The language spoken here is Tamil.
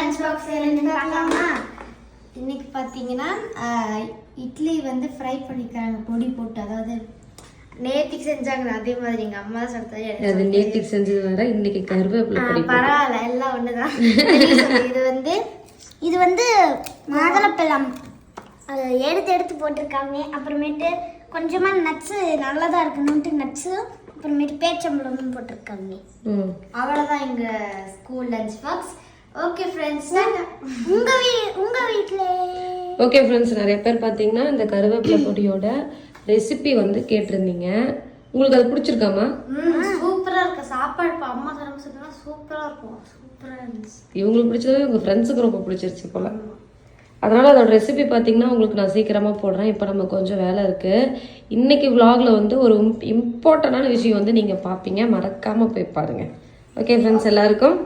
லஞ்ச் பாக்ஸ் பார்க்கலாமா? இன்னைக்கு பார்த்தீங்கன்னா இட்லி வந்து ஃப்ரை பண்ணிக்கிறாங்க பொடி போட்டு. அதாவது நேத்திக்கு செஞ்சாங்க அதே மாதிரி எங்க அம்மா சொல்றது. அது நேத்திக்கு செஞ்சது வேற, இன்னைக்கு கருவேப்பிலை பொடி. பரவாயில்ல, எல்லாம் ஒண்ணுதான். இது வந்து மாதுளப்பழம் எடுத்து போட்டிருக்காங்க. அப்புறமேட்டு கொஞ்சமா நட்ஸ் நல்லதா இருக்கணும்ட்டு நட்ஸ், அப்புறமேட்டு பேச்சம்பழமும் போட்டிருக்காங்க. அவ்வளவுதான் எங்க school lunch box. Okay friends, உங்க வீட்ல ஓகே ஃப்ரெண்ட்ஸ், நிறைய பேர் பார்த்தீங்கன்னா இந்த கருவேப்பிலை பொடியோட ரெசிபி வந்து கேட்டிருந்தீங்க. உங்களுக்கு அது பிடிச்சிருக்காமா? சூப்பரா இருக்கு சாப்பாடு. அம்மா சமைச்சதுனா சூப்பரா இருக்கும். சூப்பரா இருந்துச்சு. இவங்களுக்கு பிடிச்சது உங்க ஃப்ரெண்ட்ஸுக்கு ரொம்ப பிடிச்சிருச்சு போல. அதனால அதோட ரெசிபி பார்த்தீங்கன்னா உங்களுக்கு நான் சீக்கிரமாக போடுறேன். இப்போ நம்ம கொஞ்சம் வேலை இருக்குது. இன்னைக்கு vlogல வந்து ஒரு இம்பார்ட்டண்டான விஷயம் வந்து நீங்கள் பார்ப்பீங்க, மறக்காமல் போய் பாருங்கள். ஓகே ஃப்ரெண்ட்ஸ், எல்லாருக்கும்